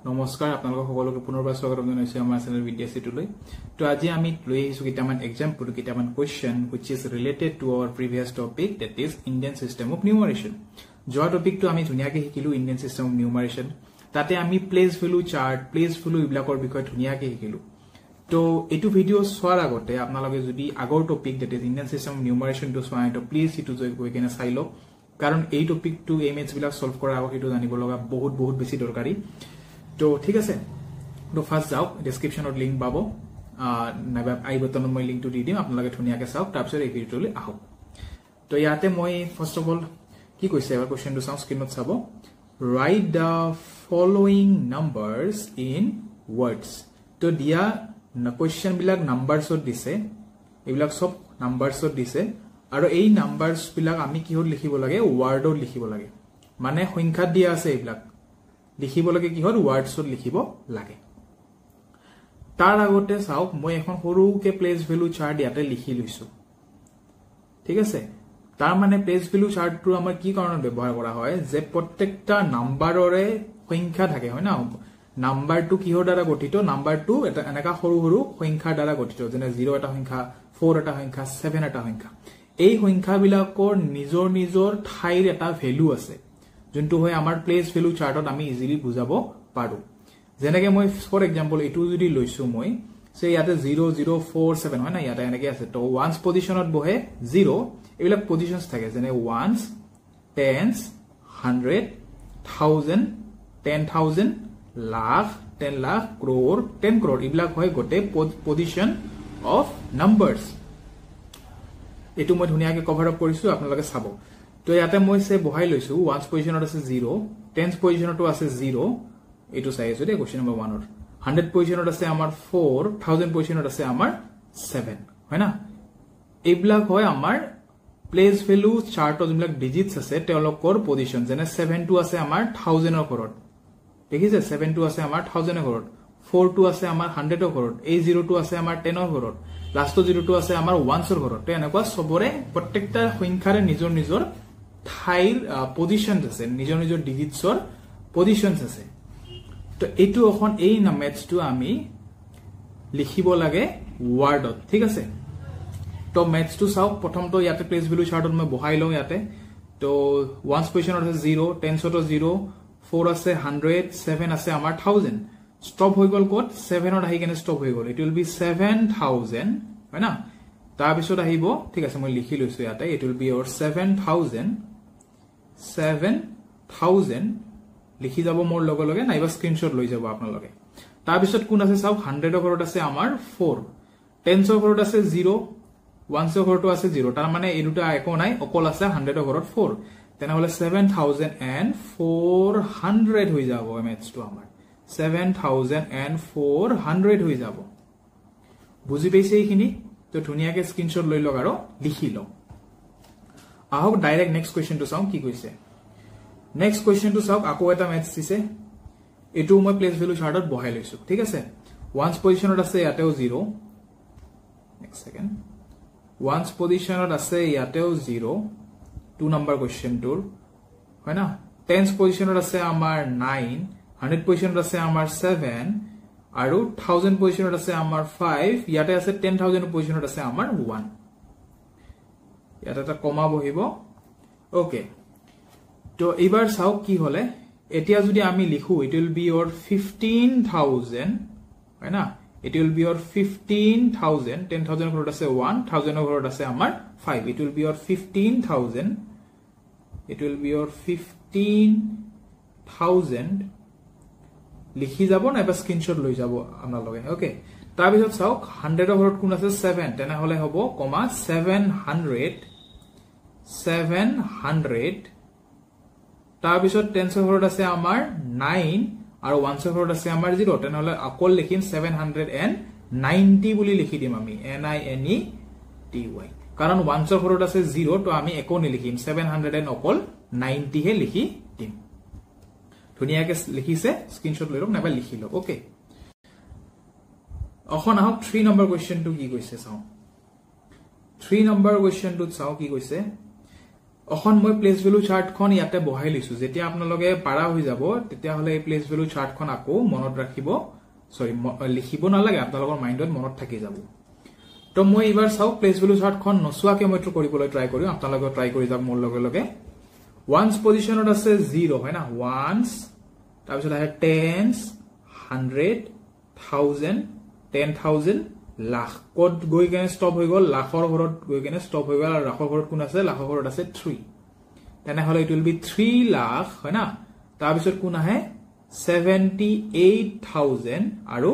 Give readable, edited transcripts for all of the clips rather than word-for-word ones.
নমস্কাৰ আপোনালোক সকলোকে পুনৰবাৰ স্বাগতম জনাইছো আমাৰ চেনেল বিদ্যাচিটুলৈ তো আজি আমি লৈ আহিছো কিটামান এক্সাম্পল কিটামান question which is related to our previous topic that is Indian system of numeration যোৱা টপিকটো আমি ধুনিয়াকে শিকিলো Indian system of numeration তাতে আমি place value chart place value ইবিলাকৰ বিষয়ে ধুনিয়াকে শিকিলো তো এটো ভিডিও চোৱাৰ আগতে আপোনালোকে যদি আগৰ topic that is Indian system of numeration to চোৱা তো প্লিজ ইটো জয় গৈ কেনে চাই লওক কাৰণ এই টপিকটো এমএছ বিলাক সলভ কৰা আগত এটো জানিব লগা বহুত বেছি দৰকাৰী তো ঠিক আছে তো ফার্স্ট যাও ডেসক্রিপশনত লিংক পাবো নাইবা আই বটনত মই লিংকটো দি দিম আপোনালোকে ধুনিয়াকে চাওক তাৰপিছত এই ভিডিওলৈ আহক তো ইয়াতে মই ফাৰ্স্ট অফ অল কি কৈছে এবাৰ কোৱেশ্চনটো চাও স্ক্ৰিনত চাব ৰাইট দা ফলোইং নাম্বাৰস ইন ওয়াৰ্ডস তো দিয়া কোৱেশ্চন বিলাক নাম্বাৰছত দিছে এইবিলাক সব নাম্বাৰছত দিছে আৰু এই নাম্বাৰস বিলাক আমি কিহত লিখিব লাগে ওয়ার্ডত লিখিব লাগে মানে সংখ্যা দিয়া আছে এইবিলাক লিখিব লাগে কি হল ওয়ার্ডছত লিখিব লাগে তাৰ আগতে চাওক মই এখন সৰুকে প্লেস ভ্যালু চাৰ্ট ইয়াতে লিখি লৈছো ঠিক আছে তাৰ মানে প্লেস ভ্যালু চাৰ্টটো আমাৰ কি কাৰণত ব্যৱহাৰ কৰা হয় যে প্ৰত্যেকটা নাম্বাৰৰে সংখ্যা থাকে হয় না নাম্বাৰটো কিহৰ দ্বাৰা গঠিত নাম্বাৰটো এটা এনেকা সৰু সৰু সংখ্যাৰ দ্বাৰা গঠিত যেনে 0 এটা সংখ্যা 4 এটা সংখ্যা 7 এটা সংখ্যা এই সংখ্যাবিলাকৰ নিজৰ ঠাইৰ এটা ভ্যালু আছে যোনটো হয় আমাৰ প্লেস ভ্যালু চাৰ্টত আমি ইজিলি বুজাব পাৰো যেনেকৈ মই ফৰ এক্সাম্পল এটো যদি লৈছো মই সে ইয়াতে 0047 হয় না ইয়াতে এনেকৈ আছে তো ওয়ান্স পজিশনত বহে 0 এইবিলাক পজিশনস থাকে যেনে ওয়ান্স টেন্স 100 1000 10000 লাখ 10 লাখ ক্ৰোৰ 10 ক্ৰোৰ এইবিলাক হয় গটে পজিশন অফ নাম্বাৰস এটো মই ধুনিয়াকে কভাৰ আপ কৰিছো আপোনালোকে চাব তো ইয়াতে মই সে বহাই লৈছো ওয়ান্স পজিশনত আছে 0 টেন্স পজিশনতো আছে 0 এটো চাই আছে দে কোৱেশ্চন নম্বৰ 1 ৰ 100 পজিশনত আছে আমাৰ 4 1000 পজিশনত আছে আমাৰ 7 হয় না এইবিলাক হয় আমাৰ প্লেস ভ্যালু চাৰ্টৰ যিবিলাক ডিজিটস আছে তেওঁলোকৰ পজিশন যেনে 7 টো আছে আমাৰ 1000 ৰ ঘৰত দেখিছে 7 টো আছে আমাৰ 1000 ৰ ঘৰত 4 টো আছে আমাৰ 100 ৰ ঘৰত এই 0 টো আছে আমাৰ 10 ৰ ঘৰত লাষ্ট 0 টো আছে আমাৰ 1 ৰ ঘৰত এনেকুৱা সবৰে প্ৰত্যেকটা সংখ্যাৰে নিজৰ ঠাইৰ পজিশনস আছে নিজৰ ডিজিটছৰ পজিশনস আছে তো এটো এখন এই মেথছটো আমি লিখিব লাগে ওয়ার্ডত ঠিক আছে তো মেথছটো চাও প্ৰথমটো ইয়াতে প্লেস ভ্যালু চাৰ্টত মই বহাই লওঁ ইয়াতে তো ওয়ান্স পজিশনত আছে 0 টেন্সতো 0 4 আছে 100 7 আছে আমাৰ 1000 স্টপ হৈ গল কোড 7 ত আহি কেনে স্টপ হৈ গল ইট উইল বি 7000 হয় না তাৰ পিছত আহিব ঠিক আছে মই লিখি লৈছো ইয়াতে ইট উইল বি অৰ 7000 লিখি যাব মোৰ লগে লগে নাইবা স্ক্ৰিনশ্বট লৈ যাব আপোনালোকে তাৰ পিছত কোন আছে চাও 100 ৰ ঘৰত আছে আমাৰ 4 10 ৰ ঘৰত আছে 0 1 ৰ ঘৰটো আছে 0 তাৰ মানে এই দুটা একো নাই অকল আছে 100 ৰ ঘৰত 4 তেনেহলে 7400 হৈ যাব মেথছটো আমাৰ 7400 হৈ যাব বুজি পাইছে এইখিনি তো ধুনিয়াকে স্ক্ৰিনশ্বট লৈ লওক আৰু লিখি লওক আহক ডাইৰেক্ট নেক্সট কোৱেশ্চনটো চাও কি কৈছে নেক্সট কোৱেশ্চনটো চাওক আকৌ এটা ম্যাথছ দিছে এটো মই প্লেস ভ্যালু চাৰ্টত বহাই লৈছো ঠিক আছে ওয়ান্স পজিশনত আছে ইয়াতেও 0 নেক্সট সেকেন্ড ওয়ান্স পজিশনত আছে ইয়াতেও 0 2 নম্বৰ কোৱেশ্চনটোৰ হয় না টেন্স পজিশনত আছে আমাৰ 9 100 পজিশনত আছে আমাৰ 7 আৰু 1000 পজিশনত আছে আমাৰ 5 ইয়াতে আছে 10000 পজিশনত আছে আমাৰ 1 ইয়াতে এটা কমা বহিব ওকে তো এবাৰ চাও কি হলে এতিয়া যদি আমি লিখো ইট উইল বি অর 15000 হয় না ইট উইল বি অর 15000 10000 ঘৰত আছে 1000 ঘৰত আছে আমাৰ 5 it will be or 15000 it will be or 15000 লিখি যাব নাইবা স্ক্ৰিনশ্বট লৈ যাব আপোনালোকে ওকে তাৰ পিছত চাওক 100 ৰ ঘৰত কোন আছে 7 তেনেহলে হ'ব কমা 700 তাৰ পিছত 10 ৰ ঘৰত আছে আমাৰ 9 আৰু 1 ৰ ঘৰত আছে আমাৰ 0 তেনেহলে অকল লিখিম 790 বুলি লিখি দিম আমি NINETY কাৰণ 1 ৰ ঘৰত আছে 0 তো আমি একো নিলিখিম 700 অকল 90 হে লিখি দিম ধুনিয়াকে লিখিছে স্ক্ৰিনশ্বট লৈ লওক নাইবা লিখি লওক ওকে এখন আহক 3 নম্বৰ কোৱেশ্চনটো কি কৈছে চাও 3 নম্বৰ কোৱেশ্চনটো চাও কি কৈছে এখন মই প্লেস ভ্যালু চাৰ্টখন ইয়াতে বহাই লৈছো যেতিয়া আপোনালোকে পাৰা হৈ যাব তেতিয়া হলে এই প্লেস ভ্যালু চাৰ্টখন আকৌ মনত ৰাখিব সৰি লিখিব নালাগে আপোনালোকৰ মাইন্ডত মনত থাকি যাব তো মই এবাৰ চাও প্লেস ভ্যালু চাৰ্টখন নচুৱাকে মই কৰিবলৈ ট্ৰাই কৰিম আপোনালোকে ট্ৰাই কৰি যাওক মোৰ লগে লগে ওয়ান্স পজিশনত আছে 0 হয় না ওয়ান্স তাৰপিছত আহে টেন্স 100 1000 10000 লাখ কোড গৈ কেনে স্টপ হৈ গল লাখৰ ঘৰত গৈ কেনে স্টপ হৈ গল আৰু লাখৰ ঘৰত কোন আছে লাখৰ ঘৰত আছে 3 তেনে হলে ইট উইল বি 3 লাখ হয় না তাৰ পিছত কোন আহে 78000 আৰু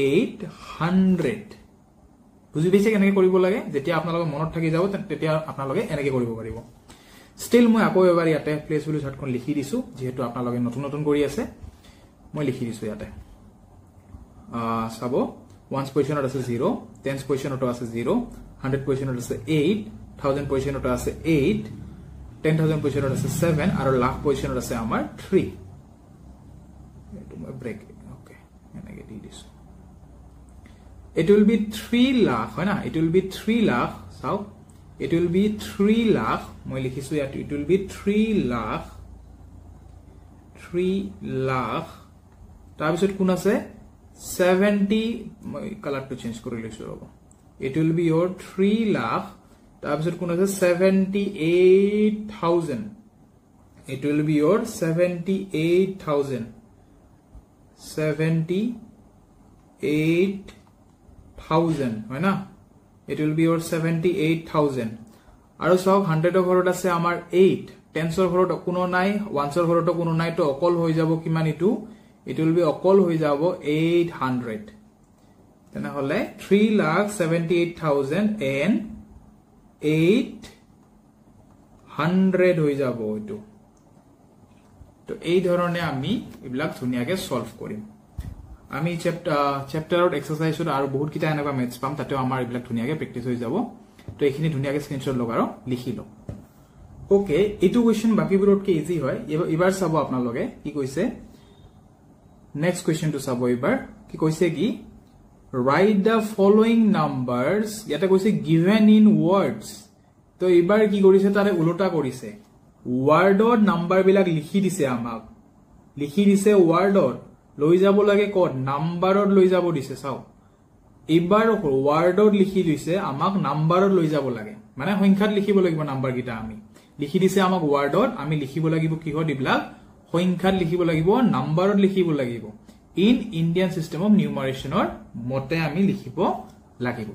800 বুজি পাইছে কেনেকৈ কৰিব লাগে যেতিয়া আপোনালোকে মনত থাকি যাব তেতিয়া আপোনালোকে এনেকৈ কৰিব পাৰিব স্টিল মই আকৌ এবাৰ ইয়াতে প্লেস ভ্যালু চাৰ্টখন লিখি দিছো যেহেতু আপোনালোকে নতুন নতুন কৰি আছে মই লিখি দিছো ইয়াতে চাব ওয়ান্স পজিশনত আছে 0 টেন্স পজিশনত আছে 0 100 পজিশনত আছে 8 1000 পজিশনত আছে 8 10000 পজিশনত আছে 7 আৰু লাখ পজিশনত আছে আমাৰ 3 এটো মই ব্ৰেক ওকে এনেকৈ দি দিছো it will be 3 lakh হয় না it will be 3 lakh চাও it will be 3 lakh মই লিখিছো ইয়াত it will be 3 lakh তাৰ পিছত কোন আছে 70 মই কালাৰ টু চেঞ্জ কৰি লৈছো ৰব it will be your 3 lakh তাৰ পিছত কোন আছে 78000 it will be your 78000 হয় না it will be your 78000 আৰু সব 100 ৰ ঘৰত আছে আমাৰ 8 10 ৰ ঘৰত কোনো নাই 1 ৰ ঘৰত কোনো নাই তো অকল হৈ যাব কিমান ইটো it will be অকল হৈ যাব 800 তেনে হলে 3,78,000 and 800 হৈ যাব ইটো তো এই ধৰণে আমি ইবিলাক ধুনিয়াকে সলভ কৰিম আমি চ্যাপ্টাৰত এক্সাৰসাইজত আৰু বহুত কিটা এনেকা মেথছ পাম তাতেও আমাৰ ইবিলাক ধুনিয়াকে প্ৰেক্টিস হৈ যাব তো এইখিনি ধুনিয়াকে স্ক্ৰিনশ্বট লগাৰো লিখি ল ওকে এটো কোৱেশ্চন বাকিবোৰতকে ইজি হয় এবাৰ চাব আপোনালোকে কি কৈছে নেক্সট কোৱেশ্চন টু চাব এবাৰ কি কৈছে কি write the following numbers ইয়াতে কৈছে given in words তো এবাৰ কি কৰিছে তাৰে উল্টা কৰিছে ওয়াৰ্ডৰ নাম্বাৰ বিলাক লিখি দিছে আমাক লিখি দিছে ওয়াৰ্ডৰ লৈ যাব লাগে কোড নাম্বাৰত লৈ যাব দিছে চাও এবাৰ ওয়াৰ্ডত লিখি দিছে আমাক নাম্বাৰত লৈ যাব লাগে মানে সংখ্যাত লিখিব লাগিব নাম্বাৰ গিটা আমি লিখি দিছে আমাক ওয়াৰ্ডত আমি লিখিব লাগিব কিহত ইবিলাক সংখ্যাত লিখিব লাগিব নাম্বাৰত লিখিব লাগিব ইন ইন্ডিয়ান সিস্টেম অফ নিউমাৰেশনৰ মতে আমি লিখিব লাগিব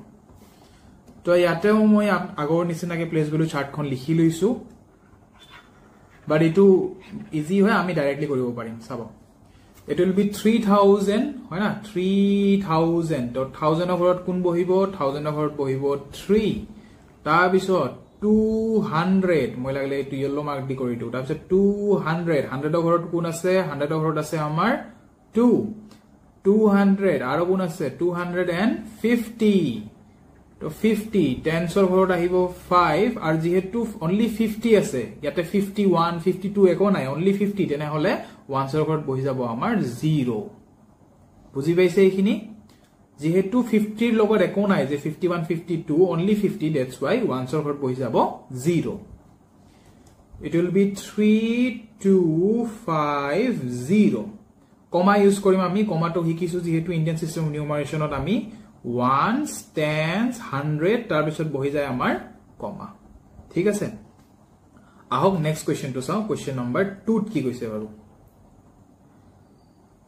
তো ইয়াতেও মই আগৰ নিচিনাকে প্লেস ভ্যালু চাৰ্টখন লিখি লৈছো বাট ইটো ইজি হয় আমি ডাইৰেক্টলি কৰিব পাৰিম চাব it will be 3000 হয় না 3000 তো 1000 ৰ ঘৰত কোন বহিব 1000 ৰ ঘৰত বহিব 3 তাৰ পিছত 200 মই লাগিলে এইটো ইয়েলো মাৰ্ক দি কৰি দিও তাৰ পিছত 200 100 ৰ ঘৰত কোন আছে 100 ৰ ঘৰত আছে আমাৰ 200 আৰু কোন আছে 250 তো 50 10 ৰ ঘৰত আহিব 5 আৰু যেহেতু only 50 আছে ইয়াতে 51 52 একো নাই only 50 তেনে হলে 1 ৰ ঘৰত বহি যাব আমাৰ 0 বুজি পাইছে এইখিনি যেহেতু 50 ৰ লগত একো নাই যে 51 52 only 50 that's why 1 ৰ ঘৰত বহি যাব 0 it will be 3250 comma use কৰিম আমি কমাটো শিকিছো যেহেতু ইন্ডিয়ান সিস্টেম অফ নিউমাৰেশনত আমি ones tens 100 তাৰ পিছত বহি যায় আমাৰ কমা ঠিক আছে আহক নেক্সট কোৱেশ্চন টু চাও কোৱেশ্চন নম্বৰ 2 কি কৈছে বাৰু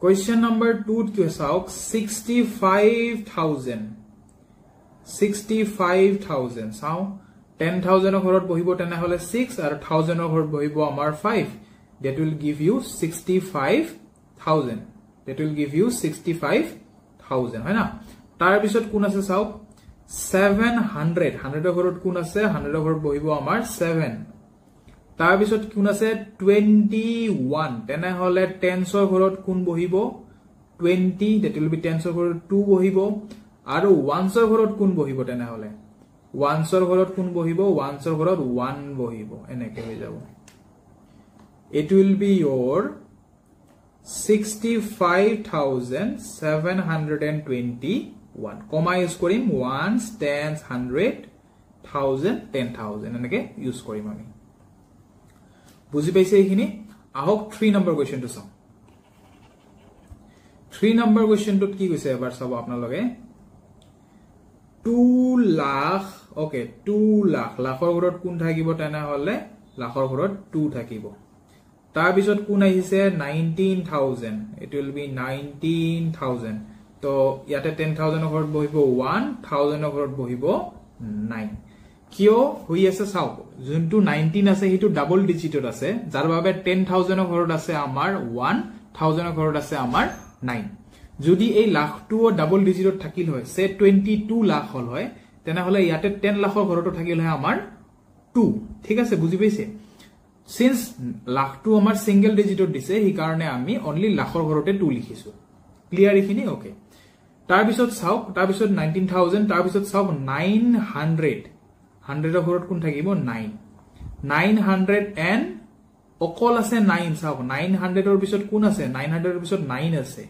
কোৱেশ্চন নম্বৰ 2 কি চাও 65000 চাও 10000 ৰ ঘৰত বহিব তেনে হলে 6 আৰু 1000 ৰ ঘৰত বহিব আমাৰ 5 that will give you 65000 that will give you 65000 হয় না তাৰ পিছত কোন আছে চাও 700 100 ৰ ঘৰত কোন আছে 100 ৰ ঘৰত বহিব আমাৰ 7 তাৰ পিছত কোন আছে 21 তেনে হলে 10 ৰ ঘৰত কোন বহিব 20 that will be 10 ৰ ঘৰত 2 বহিব আৰু 1 ৰ ঘৰত কোন বহিব তেনে হলে 1 ৰ ঘৰত কোন বহিব 1 ৰ ঘৰত 1 বহিব এনেকৈ হৈ যাব it will be your 65721 comma use কৰিম 1 10 100 1000 10000 এনেকৈ ইউজ কৰিম আমি বুজি পাইছে এইখিনি আহক 3 নম্বৰ কোৱেশ্চনটো চাও 3 নম্বৰ কোৱেশ্চনটোত কি কৈছে এবাৰ চাব আপোনালোকে 2 লাখ ওকে 2 লাখ লাখৰ ঘৰত কোন থাকিব তেনে হলে লাখৰ ঘৰত 2 থাকিব তাৰ পিছত কোন আহিছে 19000 it will be 19000 তো ইয়াতে 10000 ঘৰত বহিব 1000 ঘৰত বহিব 9 কিয় হৈ আছে চাও যোনটো 19 আছে হেতু ডাবল ডিজিটত আছে যাৰ বাবে 10000 ঘৰত আছে আমাৰ 1000 ঘৰত আছে আমাৰ 9 যদি এই লাখটো ডাবল ডিজিটত থাকিল হয় সে 22 লাখ হল হয় তেনে হলে ইয়াতে 10 লাখৰ ঘৰটো থাকিল হয় আমাৰ 2 ঠিক আছে বুজি পাইছে since লাখটো আমাৰ সিঙ্গেল ডিজিটত দিছে হি কাৰণে আমি only লাখৰ ঘৰতে 2 লিখিছো ক্লিয়াৰ ইখিনি ওকে তাৰ পিছত চাও তাৰ পিছত 19000 তাৰ পিছত চাও 900 100 ঘৰত কোন থাকিব 9 900 and অকল আছে 9 চাও 900 ৰ পিছত কোন আছে 900 ৰ পিছত 9 আছে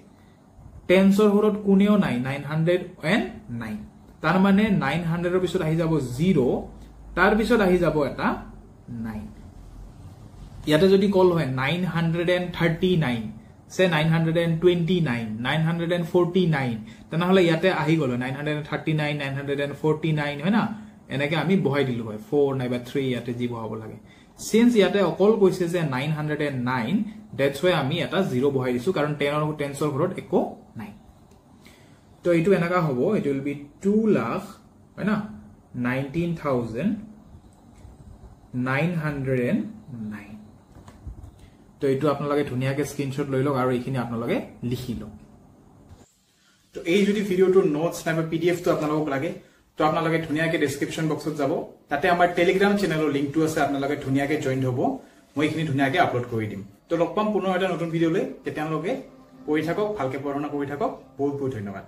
টেন্স ৰ ঘৰত কোনেও নাই 900 and 9 তাৰ মানে 900 ৰ পিছত আহি যাব 0 তাৰ পিছত আহি যাব এটা 9 ইয়াতে যদি কল হয় 939 সে 929 949 তেনে হলে ইয়াতে আহি গল 939 949 হয় না এনেকে আমি বহাই দিলু হয় 4 নাইবা 3 ইয়াতে জি বহাব লাগে since ইয়াতে অকল কৈছে যে 909 that's why আমি এটা 0 বহাই দিছো কাৰণ 10 ৰ টেন্সৰ ঘৰত একো নাই তো এটো এনেকা হ'ব it will be 2 লাখ হয় না 19909 তো এটো আপোনালোকে ধুনিয়াকে স্ক্ৰিনশ্বট লৈ লওক আৰু এইখিনি আপোনালোকে লিখি লওক তো এই যদি ভিডিওটো নোটস নাইবা পিডিএফ তো আপোনালোকক লাগে তো আপোনালোকে ধুনিয়াকে ডেসক্ৰিপচন বক্সত যাব তাতে আমাৰ টেলিগ্ৰাম চেনেলৰ লিংকটো আছে আপোনালোকে ধুনিয়াকে জয়েন হ'ব মই এইখিনি ধুনিয়াকে আপলোড কৰি দিম তো লগ পাম পুনৰ এটা নতুন ভিডিওলৈ তেতিয়ালৈকে পঢ়ি থাকক ভালকে পঢ়া শুনা কৰি থাকক বহুত বহুত ধন্যবাদ